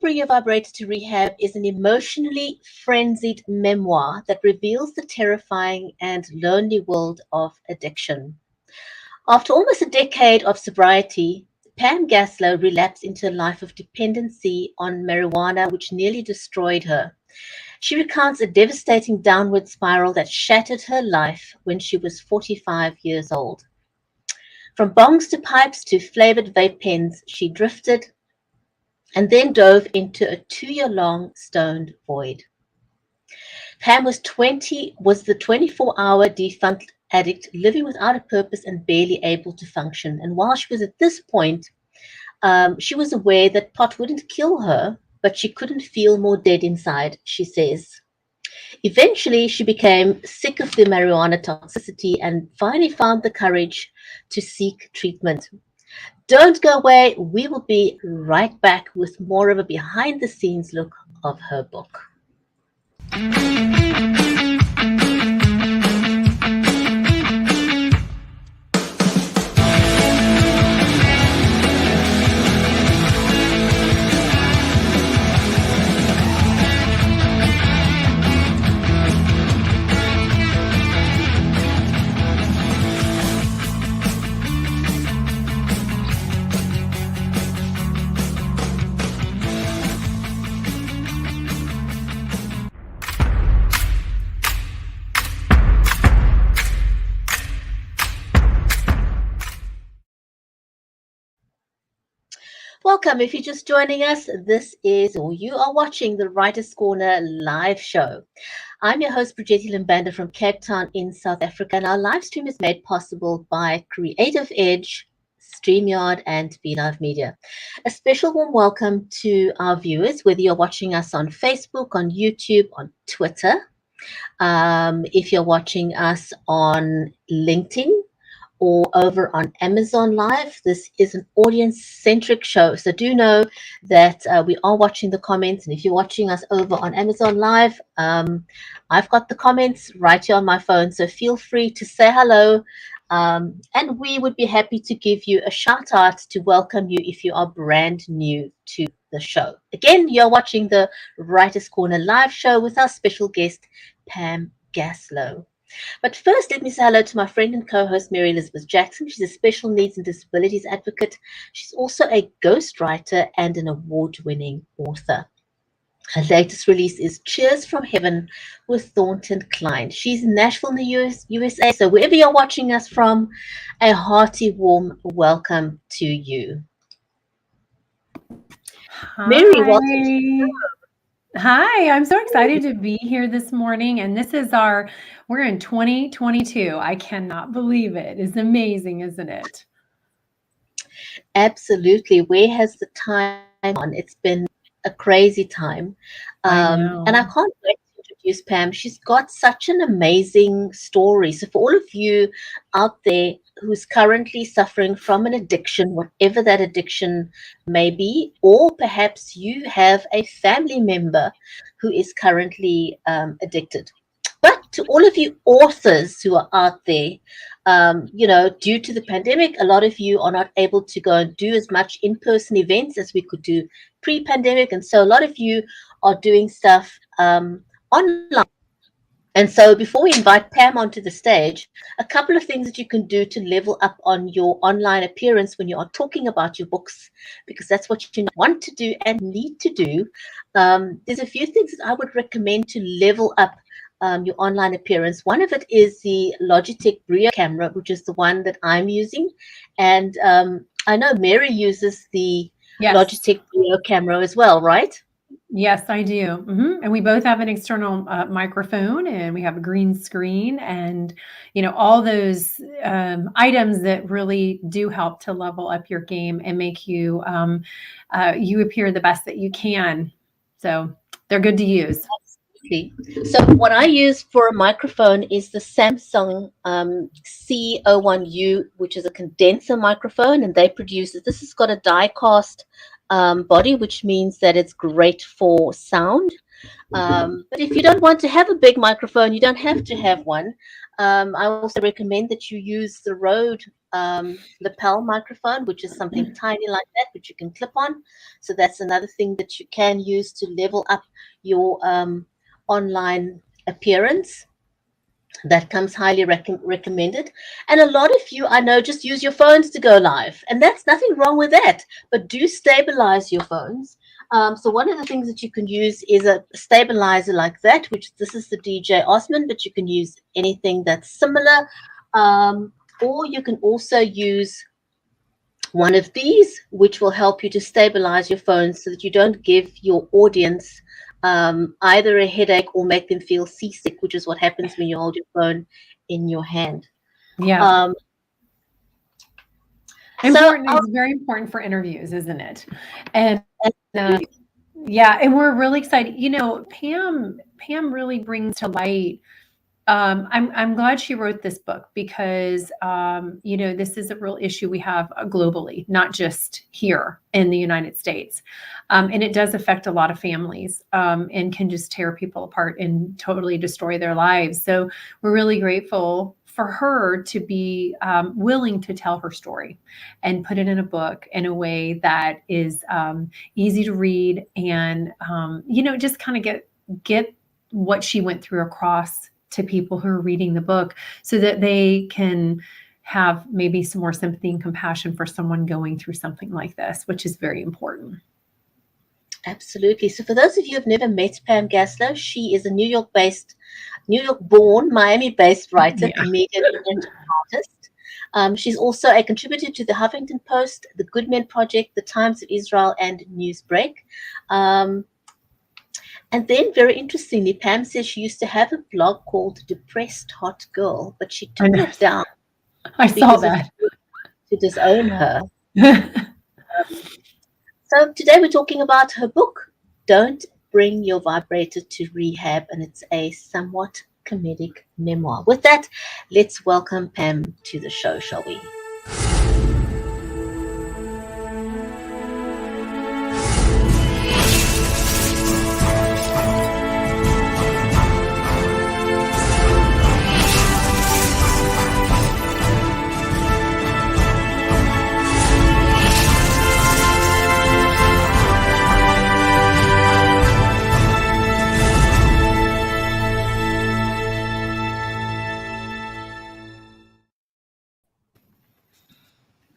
Bring Your Vibrator to Rehab is an emotionally frenzied memoir that reveals the terrifying and lonely world of addiction. After almost a decade of sobriety, Pam Gaslow relapsed into a life of dependency on marijuana, which nearly destroyed her. She recounts a devastating downward spiral that shattered her life when she was 45 years old. From bongs to pipes to flavored vape pens, she drifted and then dove into a 2-year-long stoned void. Pam was the 24-hour defunct addict living without a purpose and barely able to function. And while she was at this point, she was aware that pot wouldn't kill her, but she couldn't feel more dead inside, she says. Eventually, she became sick of the marijuana toxicity and finally found the courage to seek treatment. Don't go away. We will be right back with more of a behind the scenes look of her book. Welcome. If you're just joining us, this is, or you are watching the Writers' Corner live show. I'm your host, Brigitte Limbanda from Cape Town in South Africa, and our live stream is made possible by Creative Edge, StreamYard, and BeLive Media. A special warm welcome to our viewers, whether you're watching us on Facebook, on YouTube, on Twitter, if you're watching us on LinkedIn, or over on Amazon Live. This is an audience-centric show, so do know that we are watching the comments, and if you're watching us over on Amazon Live, I've got the comments right here on my phone, so feel free to say hello, and we would be happy to give you a shout-out to welcome you if you are brand new to the show. Again, you're watching the Writers' Corner live show with our special guest, Pam Gaslow. But first, let me say hello to my friend and co-host, Mary Elizabeth Jackson. She's a special needs and disabilities advocate. She's also a ghostwriter and an award-winning author. Her latest release is Cheers from Heaven with Thornton Klein. She's in Nashville in the USA. So wherever you're watching us from, a hearty, warm welcome to you. Hi. Mary, welcome to the show. Hi, I'm so excited to be here this morning. And this is we're in 2022. I cannot believe it. It's amazing, isn't it? Absolutely. Where has the time gone? It's been a crazy time. I know. And I can't wait to introduce Pam. She's got such an amazing story. So for all of you out there who's currently suffering from an addiction, whatever that addiction may be, or perhaps you have a family member who is currently addicted. But to all of you authors who are out there, due to the pandemic, a lot of you are not able to go and do as much in-person events as we could do pre-pandemic. And so a lot of you are doing stuff online. And so before we invite Pam onto the stage, a couple of things that you can do to level up on your online appearance when you are talking about your books, because that's what you want to do and need to do. There's a few things that I would recommend to level up your online appearance. One of it is the Logitech Brio camera, which is the one that I'm using. And I know Mary uses the Logitech Brio camera as well, right? Yes, I do. And we both have an external microphone, and we have a green screen, and all those items that really do help to level up your game and make you you appear the best that you can. So they're good to use. So what I use for a microphone is the Samsung C01U, which is a condenser microphone, and they produce it. This has got a die-cast body, which means that it's great for sound. But if you don't want to have a big microphone, you don't have to have one. I also recommend that you use the Rode lapel microphone, which is something tiny like that, which you can clip on. So that's another thing that you can use to level up your online appearance. That comes highly recommended. And a lot of you, I know, just use your phones to go live. And that's nothing wrong with that. But do stabilize your phones. So one of the things that you can use is a stabilizer like that, which this is the DJ Osman, but you can use anything that's similar. Or you can also use one of these, which will help you to stabilize your phone so that you don't give your audience either a headache or make them feel seasick, which is what happens when you hold your phone in your hand. Yeah. Um, Important. It's very important for interviews, isn't it? And yeah, and we're really excited. You know, Pam really brings to light. I'm glad she wrote this book because you know, this is a real issue we have globally, not just here in the United States, and it does affect a lot of families and can just tear people apart and totally destroy their lives. So we're really grateful for her to be willing to tell her story and put it in a book in a way that is easy to read and you know, just kind of get what she went through across to people who are reading the book so that they can have maybe some more sympathy and compassion for someone going through something like this, which is very important. Absolutely. So for those of you who have never met Pam Gaslow, she is a New York-born, Miami-based writer, comedian, and artist. She's also a contributor to the Huffington Post, the Good Men Project, the Times of Israel, and Newsbreak. And then, very interestingly, Pam says she used to have a blog called Depressed Hot Girl, but she took it down. I saw that. To disown her. So today we're talking about her book, Don't Bring Your Vibrator to Rehab, and it's a somewhat comedic memoir. With that, let's welcome Pam to the show, shall we?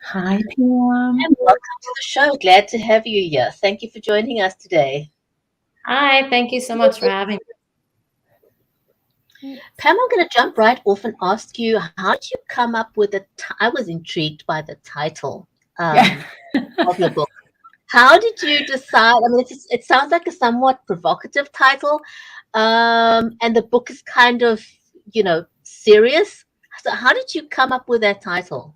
Hi, Pam. And welcome to the show. Glad to have you here. Thank you for joining us today. Hi, thank you so much for having me. Pam, I'm going to jump right off and ask you, how did you come up with I was intrigued by the title of your book. How did you decide? I mean, it sounds like a somewhat provocative title, and the book is kind of, you know, serious. So how did you come up with that title?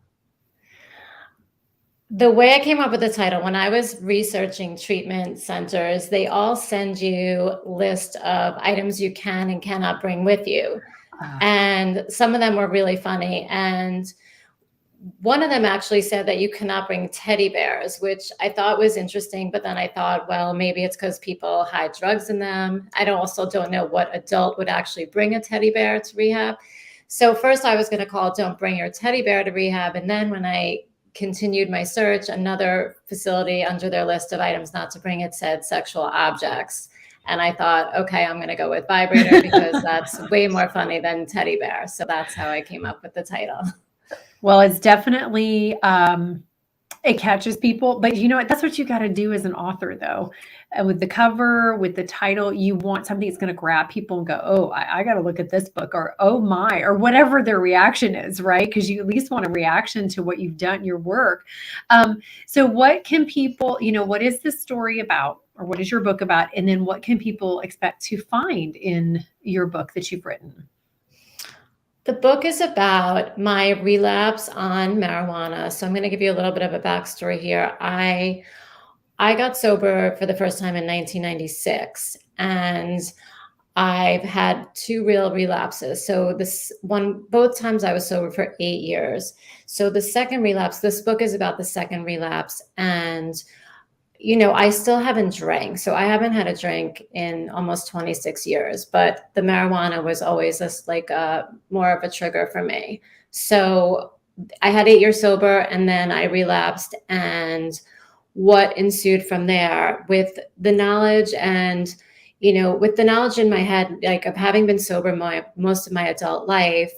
The way I came up with the title, when I was researching treatment centers, they all send you a list of items you can and cannot bring with you. And some of them were really funny. And one of them actually said that you cannot bring teddy bears, which I thought was interesting. But then I thought, well, maybe it's because people hide drugs in them. I also don't know what adult would actually bring a teddy bear to rehab. So first I was going to call it Don't Bring Your Teddy Bear to Rehab. And then when I continued my search, another facility under their list of items not to bring, it said sexual objects. And I thought, okay, I'm going to go with vibrator because that's way more funny than teddy bear. So that's how I came up with the title. Well, it's definitely, it catches people, but you know what, that's what you got to do as an author though. With the cover, with the title, you want something that's going to grab people and go, oh, I got to look at this book, or, oh my, or whatever their reaction is, right? Because you at least want a reaction to what you've done, your work. So what can people, you know, what is this story about, or what is your book about? And then what can people expect to find in your book that you've written? The book is about my relapse on marijuana. So I'm going to give you a little bit of a backstory here. I got sober for the first time in 1996, and I've had 2 real relapses. So both times I was sober for 8 years. So the second relapse, this book is about the second relapse, and you know, I still haven't drank. So I haven't had a drink in almost 26 years, but the marijuana was always just like more of a trigger for me. So I had 8 years sober, and then I relapsed, and what ensued from there with the knowledge and, with the knowledge in my head, like of having been sober most of my adult life,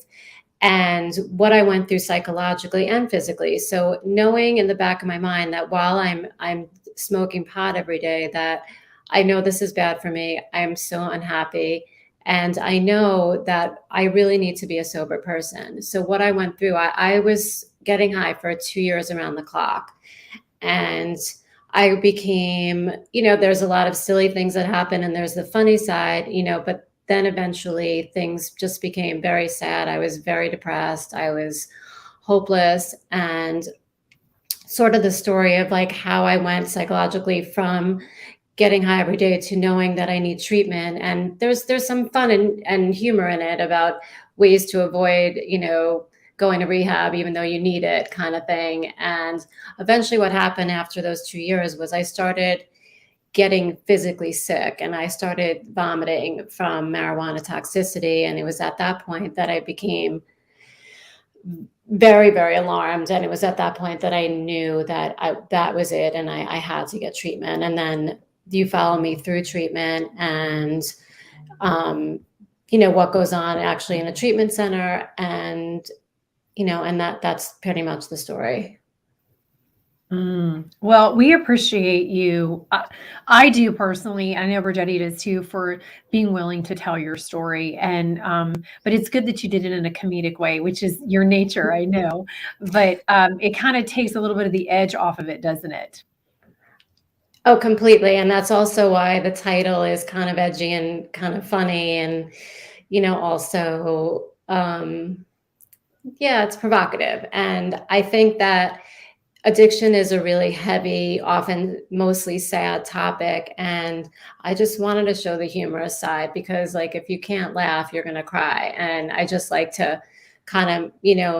and what I went through psychologically and physically. So knowing in the back of my mind that while I'm smoking pot every day, that I know this is bad for me. I'm so unhappy. And I know that I really need to be a sober person. So what I went through, I was getting high for 2 years around the clock. And I became, there's a lot of silly things that happen, and there's the funny side, but then eventually things just became very sad. I was very depressed. I was hopeless. And sort of the story of like how I went psychologically from getting high every day to knowing that I need treatment. And there's some fun and humor in it about ways to avoid, going to rehab, even though you need it, kind of thing. And eventually what happened after those 2 years was I started getting physically sick, and I started vomiting from marijuana toxicity. And it was at that point that I became very, very alarmed. And it was at that point that I knew that that was it. And I had to get treatment. And then you follow me through treatment, and, what goes on actually in a treatment center. And, and that's pretty much the story. Well, we appreciate you. I do personally. I know Brigetti does too, for being willing to tell your story. And but it's good that you did it in a comedic way, which is your nature, I know. But it kind of takes a little bit of the edge off of it, doesn't it? Oh, completely. And that's also why the title is kind of edgy and kind of funny, and also it's provocative. And I think that addiction is a really heavy, often mostly sad topic. And I just wanted to show the humorous side, because like, if you can't laugh, you're going to cry. And I just like to kind of,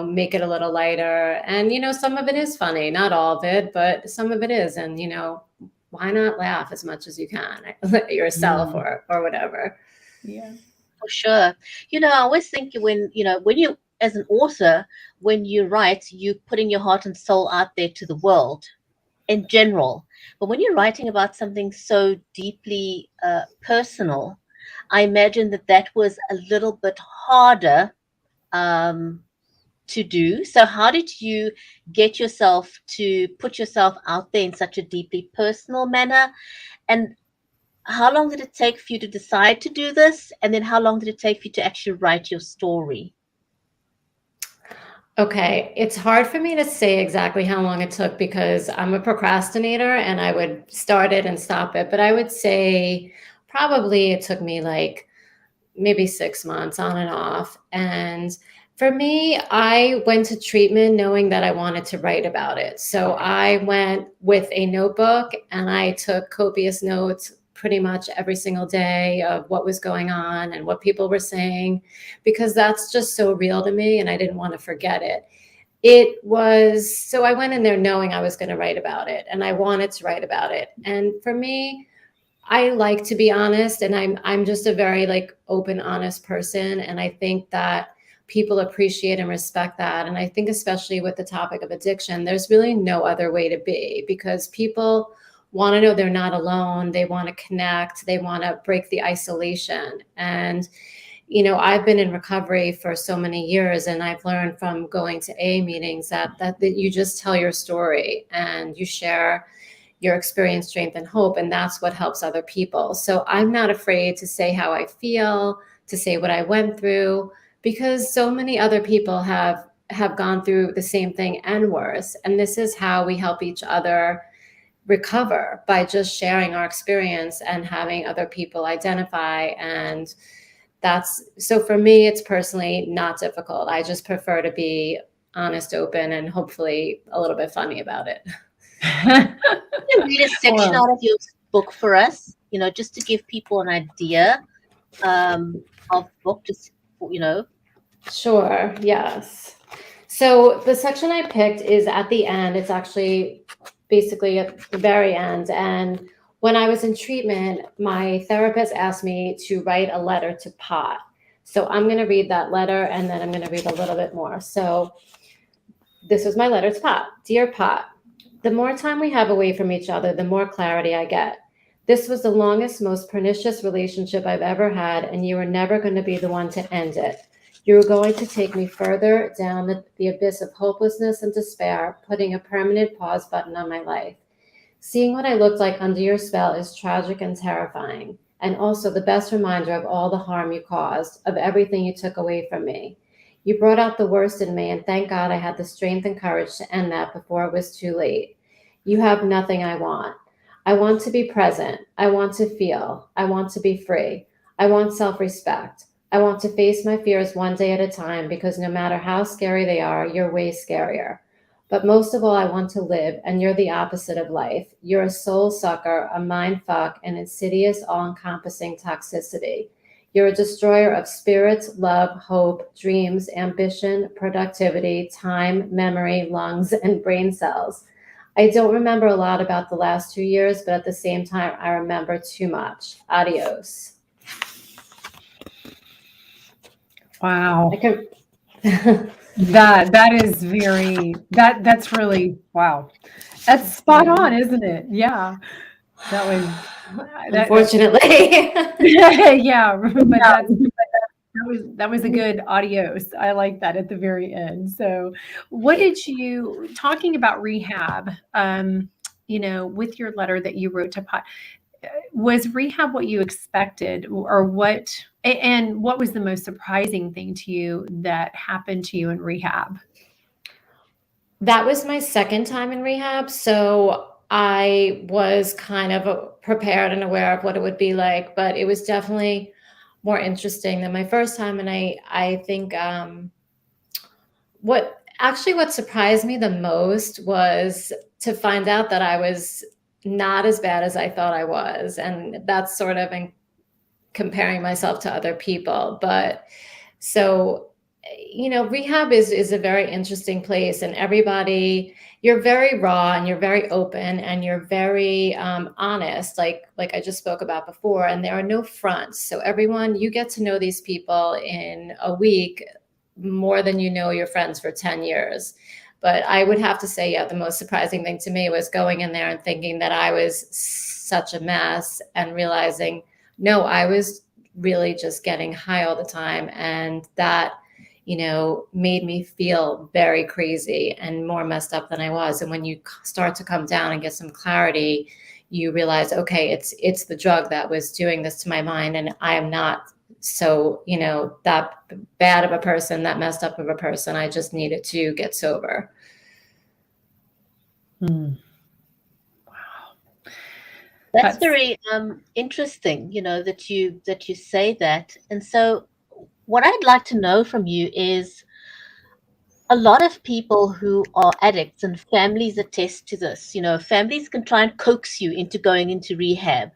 make it a little lighter. And, some of it is funny, not all of it, but some of it is. And, why not laugh as much as you can yourself or whatever. Yeah, for sure. I always think when you, as an author, when you write, you're putting your heart and soul out there to the world in general. But when you're writing about something so deeply personal, I imagine that was a little bit harder to do. So how did you get yourself to put yourself out there in such a deeply personal manner? And how long did it take for you to decide to do this? And then how long did it take for you to actually write your story? Okay, it's hard for me to say exactly how long it took, because I'm a procrastinator and I would start it and stop it. But I would say probably it took me like maybe 6 months on and off. And for me, I went to treatment knowing that I wanted to write about it. So I went with a notebook and I took copious notes pretty much every single day of what was going on and what people were saying, because that's just so real to me and I didn't want to forget it. So I went in there knowing I was going to write about it, and I wanted to write about it. And for me, I like to be honest, and I'm just a very like open, honest person. And I think that people appreciate and respect that. And I think especially with the topic of addiction, there's really no other way to be, because people want to know they're not alone. They want to connect. They want to break the isolation. And, I've been in recovery for so many years, and I've learned from going to AA meetings that you just tell your story and you share your experience, strength, and hope. And that's what helps other people. So I'm not afraid to say how I feel, to say what I went through, because so many other people have gone through the same thing and worse. And this is how we help each other recover, by just sharing our experience and having other people identify. And so for me, it's personally not difficult. I just prefer to be honest, open, and hopefully a little bit funny about it. Can you read a section out of your book for us, just to give people an idea of the book, just, Sure, yes. So the section I picked is at the end. It's actually basically at the very end. And when I was in treatment, my therapist asked me to write a letter to pot. So I'm going to read that letter, and then I'm going to read a little bit more. So this was my letter to Pot. Dear Pot, the more time we have away from each other, the more clarity I get. This was the longest, most pernicious relationship I've ever had, and you were never going to be the one to end it. You were going to take me further down the abyss of hopelessness and despair, putting a permanent pause button on my life. Seeing what I looked like under your spell is tragic and terrifying, and also the best reminder of all the harm you caused, of everything you took away from me. You brought out the worst in me, and thank God I had the strength and courage to end that before it was too late. You have nothing I want. I want to be present. I want to feel. I want to be free. I want self-respect. I want to face my fears one day at a time, because no matter how scary they are, you're way scarier. But most of all, I want to live, and you're the opposite of life. You're a soul sucker, a mind fuck, an insidious, all-encompassing toxicity. You're a destroyer of spirit, love, hope, dreams, ambition, productivity, time, memory, lungs, and brain cells. I don't remember a lot about the last 2 years, but at the same time, I remember too much. Adios. Wow. I can... That is that's really, wow. That's spot on, isn't it? Yeah. That was Unfortunately. yeah, but that was a good adios. I like that at the very end. So what did you, talking about rehab, with your letter that you wrote to Pot, was rehab what you expected, or and what was the most surprising thing to you that happened to you in rehab? That was my second time in rehab. So I was kind of prepared and aware of what it would be like, but it was definitely more interesting than my first time. And I think what surprised me the most was to find out that I was not as bad as I thought I was. And that's sort of in comparing myself to other people. But so, rehab is a very interesting place, and you're very raw and you're very open and you're very honest, like I just spoke about before, and there are no fronts. So you get to know these people in a week more than you know your friends for 10 years. But I would have to say, the most surprising thing to me was going in there and thinking that I was such a mess, and realizing, no, I was really just getting high all the time. And that, made me feel very crazy and more messed up than I was. And when you start to come down and get some clarity, you realize, okay, it's the drug that was doing this to my mind. And I am not so, that bad of a person, that messed up of a person. I just needed to get sober. Wow. That's very interesting, that you say that. And so what I'd like to know from you is, a lot of people who are addicts, and families attest to this, families can try and coax you into going into rehab.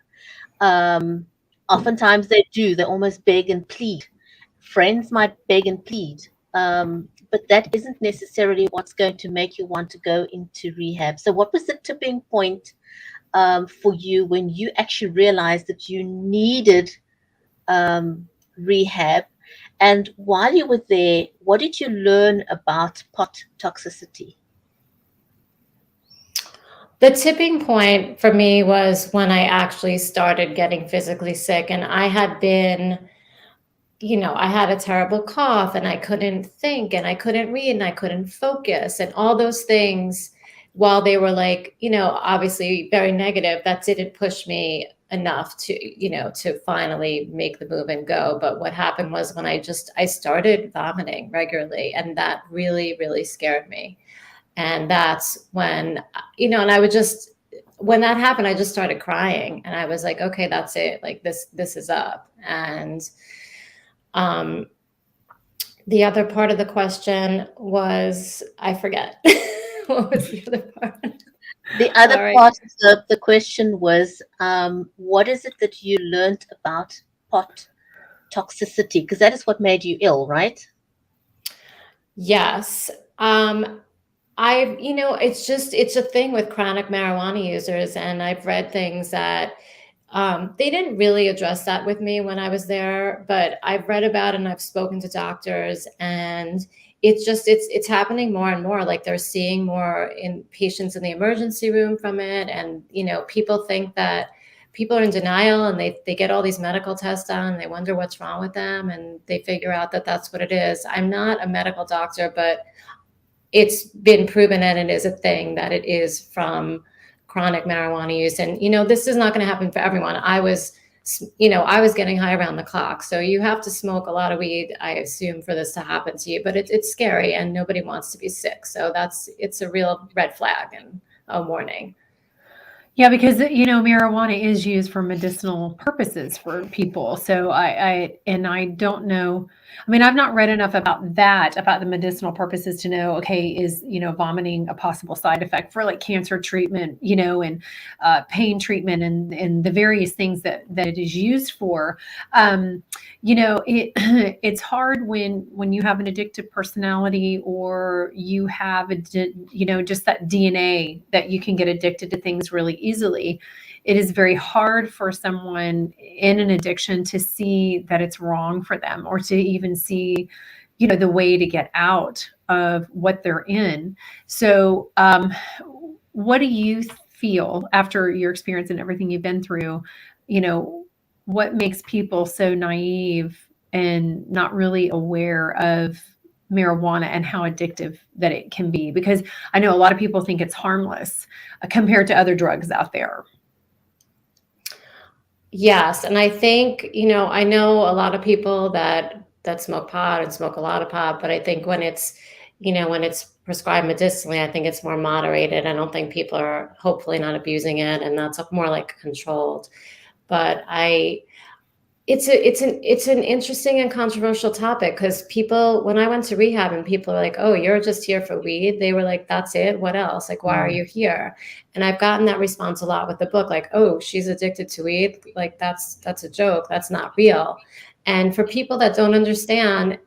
Oftentimes they do. They almost beg and plead. Friends might beg and plead. But that isn't necessarily what's going to make you want to go into rehab. So what was the tipping point for you when you actually realized that you needed rehab? And while you were there, what did you learn about pot toxicity? The tipping point for me was when I actually started getting physically sick, and I had been, I had a terrible cough, and I couldn't think, and I couldn't read, and I couldn't focus, and all those things, while they were obviously very negative, that didn't push me enough to finally make the move and go. But what happened was when I started vomiting regularly, and that really, really scared me. And that's when, and I would when that happened, I just started crying, and I was like, okay, that's it. Like this is up. And the other part of the question was, I forget. What was the other part? The other part of the question was, what is it that you learned about pot toxicity? Because that is what made you ill, right? Yes. It's a thing with chronic marijuana users. And I've read things that they didn't really address that with me when I was there, but I've read about it and I've spoken to doctors, and it's happening more and more. Like they're seeing more in patients in the emergency room from it. And, people think that people are in denial, and they get all these medical tests done, and they wonder what's wrong with them, and they figure out that that's what it is. I'm not a medical doctor, but it's been proven, and it is a thing, that it is from chronic marijuana use. And, this is not going to happen for everyone. I was getting high around the clock. So you have to smoke a lot of weed, I assume, for this to happen to you. But it's scary, and nobody wants to be sick. So it's a real red flag and a warning. Yeah, because marijuana is used for medicinal purposes for people. So I don't know. I mean, I've not read enough about the medicinal purposes to know, okay, is vomiting a possible side effect for like cancer treatment, and pain treatment, and the various things that it is used for. It's hard when you have an addictive personality, or you have just that DNA that you can get addicted to things really easily. It is very hard for someone in an addiction to see that it's wrong for them, or to even see, the way to get out of what they're in. So, what do you feel after your experience and everything you've been through? What makes people so naive and not really aware of marijuana and how addictive that it can be? Because I know a lot of people think it's harmless compared to other drugs out there. Yes. And I think, I know a lot of people that smoke pot and smoke a lot of pot, but I think when it's prescribed medicinally, I think it's more moderated. I don't think people are hopefully not abusing it, and that's more like controlled. But it's an interesting and controversial topic, because people, when I went to rehab and people are like, oh, you're just here for weed, they were like, that's it? What else? Like, why are you here? And I've gotten that response a lot with the book, like, oh, she's addicted to weed. Like, that's a joke. That's not real. And for people that don't understand,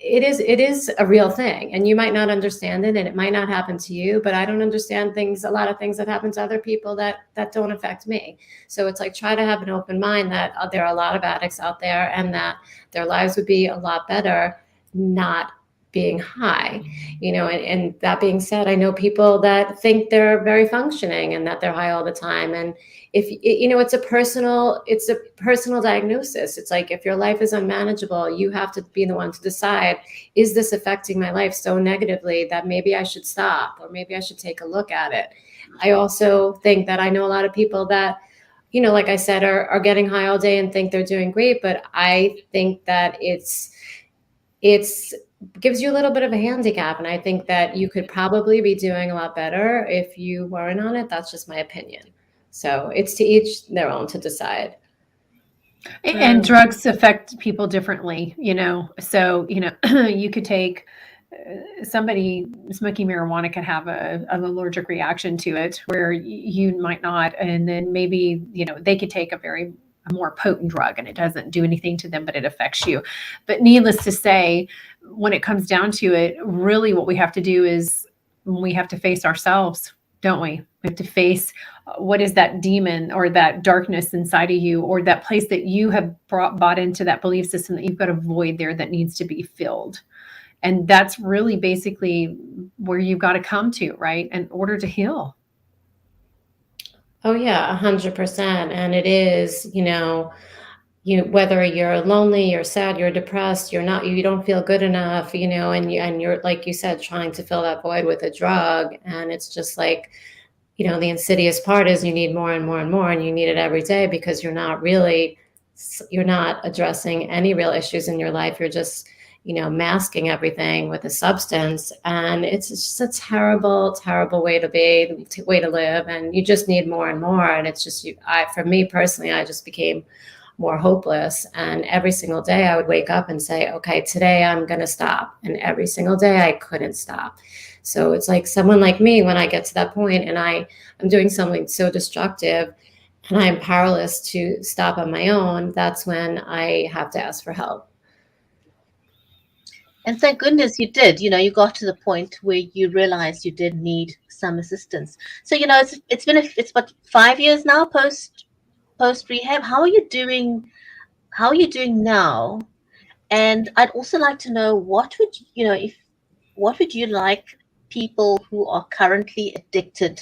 it is a real thing, and you might not understand it, and it might not happen to you, but I don't understand a lot of things that happen to other people that don't affect me. So it's like, try to have an open mind that there are a lot of addicts out there, and that their lives would be a lot better not being high, and that being said, I know people that think they're very functioning and that they're high all the time. And if it's a personal diagnosis. It's like, if your life is unmanageable, you have to be the one to decide, is this affecting my life so negatively that maybe I should stop, or maybe I should take a look at it. I also think that I know a lot of people that, like I said, are getting high all day and think they're doing great. But I think that it's gives you a little bit of a handicap. And I think that you could probably be doing a lot better if you weren't on it. That's just my opinion. So it's to each their own to decide. And drugs affect people differently, so, you could take somebody smoking marijuana could have an allergic reaction to it where you might not. And then maybe, they could take a more potent drug and it doesn't do anything to them, but it affects you. But needless to say, when it comes down to it, really what we have to do is we have to face ourselves, don't we? We have to face what is that demon or that darkness inside of you, or that place that you have bought into that belief system that you've got a void there that needs to be filled. And that's really basically where you've got to come to, right, in order to heal. Oh yeah, 100%. And it is, whether you're lonely, you're sad, you're depressed, you don't feel good enough, and you're, like you said, trying to fill that void with a drug. And it's just like, the insidious part is you need more and more and more, and you need it every day, because you're not addressing any real issues in your life. You're just, masking everything with a substance. And it's just a terrible, terrible way to live. And you just need more and more. And it's just, for me personally, I just became more hopeless. And every single day I would wake up and say, okay, today I'm going to stop. And every single day I couldn't stop. So it's like someone like me, when I get to that point and I'm doing something so destructive and I'm powerless to stop on my own, that's when I have to ask for help. And thank goodness you did. You got to the point where you realized you did need some assistance. So, it's what, 5 years now post rehab. How are you doing? How are you doing now? And I'd also like to know, what would, if what would you like people who are currently addicted,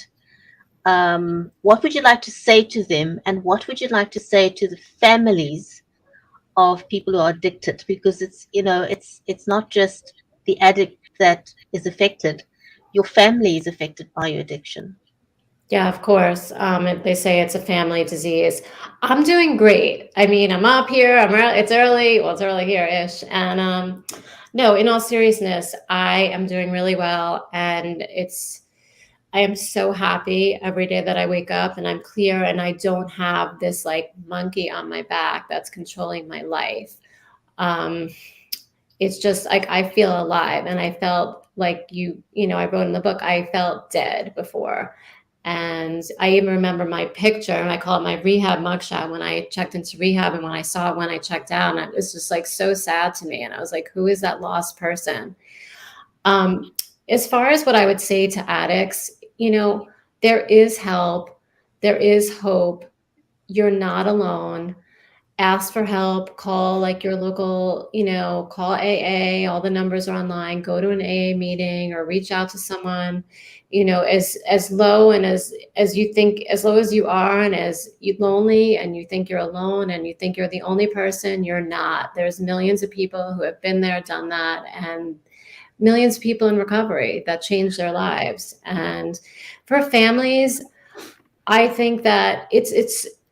what would you like to say to them, and what would you like to say to the families of people who are addicted? Because it's, it's not just the addict that is affected. Your family is affected by your addiction. Yeah, of course. They say it's a family disease. I'm doing great. I mean, I'm up here. I'm early. It's early. Well, it's early here-ish. And no, in all seriousness, I am doing really well. And I am so happy every day that I wake up and I'm clear and I don't have this like monkey on my back that's controlling my life. Um, it's just like I feel alive, and I felt like I wrote in the book, I felt dead before. And I even remember my picture, and I call it my rehab mugshot, when I checked into rehab, and when I saw it when I checked out, and it was just like so sad to me. And I was like, who is that lost person? As far as what I would say to addicts, there is help, there is hope. You're not alone. Ask for help, call like your local, call AA, all the numbers are online, go to an AA meeting or reach out to someone, as low and as you think, as low as you are, and as you lonely and you think you're alone and you think you're the only person, you're not. There's millions of people who have been there, done that, and millions of people in recovery that changed their lives. And for families, I think that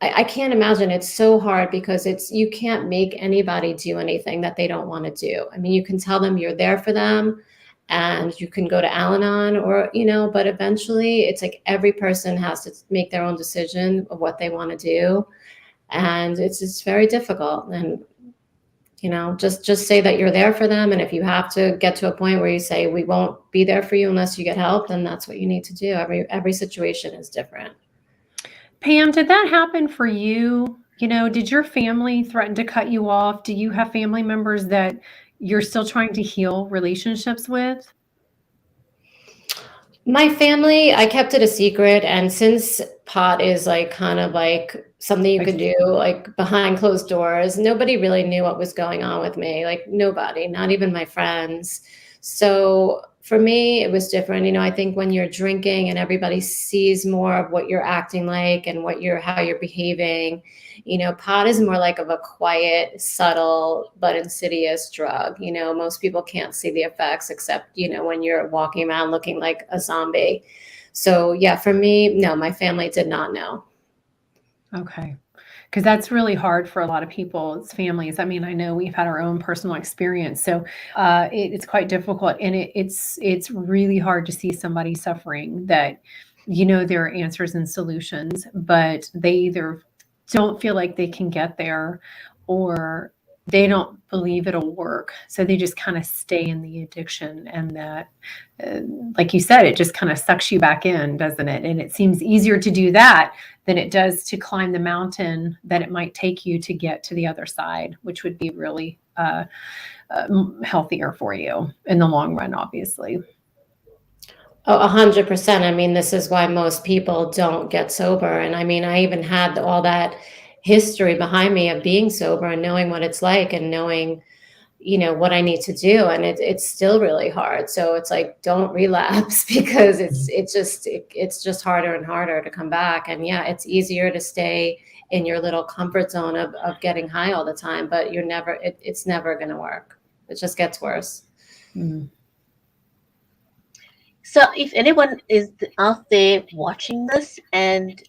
I can't imagine, it's so hard because you can't make anybody do anything that they don't want to do. I mean, you can tell them you're there for them and you can go to Al-Anon or, but eventually it's like every person has to make their own decision of what they want to do. And it's very difficult. And, just say that you're there for them. And if you have to get to a point where you say, we won't be there for you unless you get help, then that's what you need to do. Every situation is different. Pam, did that happen for you? Did your family threaten to cut you off? Do you have family members that you're still trying to heal relationships with? My family, I kept it a secret. And since pot is like kind of like something you could do like behind closed doors, nobody really knew what was going on with me. Like nobody, not even my friends. So for me, it was different. I think when you're drinking and everybody sees more of what you're acting like and how you're behaving, pot is more like of a quiet, subtle, but insidious drug. Most people can't see the effects except, when you're walking around looking like a zombie. So yeah, for me, no, my family did not know. Okay. Because that's really hard for a lot of people's families. I mean, I know we've had our own personal experience, so it's quite difficult, and it's really hard to see somebody suffering that there are answers and solutions, but they either don't feel like they can get there, or they don't believe it'll work, so they just kind of stay in the addiction, and that, like you said, it just kind of sucks you back in, doesn't it? And it seems easier to do that than it does to climb the mountain that it might take you to get to the other side, which would be really healthier for you in the long run, obviously. Oh, 100%. I mean, this is why most people don't get sober. And I mean, I even had all that history behind me of being sober and knowing what it's like and knowing, what I need to do. And it's still really hard. So it's like, don't relapse, because it's just harder and harder to come back. And yeah, it's easier to stay in your little comfort zone of getting high all the time, but it's never going to work. It just gets worse. Mm. So if anyone is out there watching this and,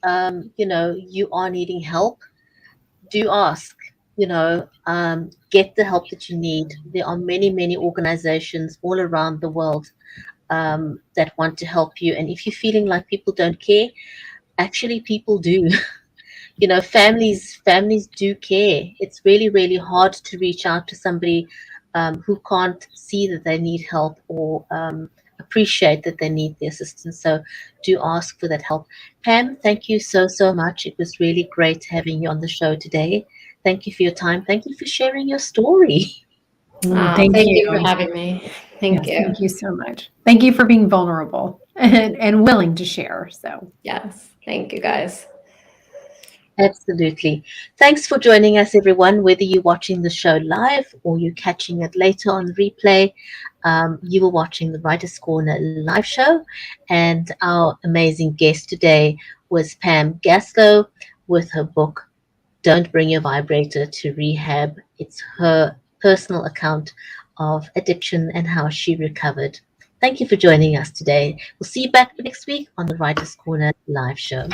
you are needing help, do ask, get the help that you need. There are many, many organizations all around the world that want to help you. And if you're feeling like people don't care, actually people do. Families do care. It's really, really hard to reach out to somebody who can't see that they need help or appreciate that they need the assistance. So do ask for that help. Pam, thank you so, so much. It was really great having you on the show today. Thank you for your time. Thank you for sharing your story. Thank you for having me. Thank you. Thank you so much. Thank you for being vulnerable and willing to share. So yes, thank you guys. Absolutely. Thanks for joining us, everyone, whether you're watching the show live or you're catching it later on replay. You were watching the Writers' Corner live show, and our amazing guest today was Pam Gaslow with her book, Don't Bring Your Vibrator to Rehab. It's her personal account of addiction and how she recovered. Thank you for joining us today. We'll see you back next week on the Writers' Corner live show.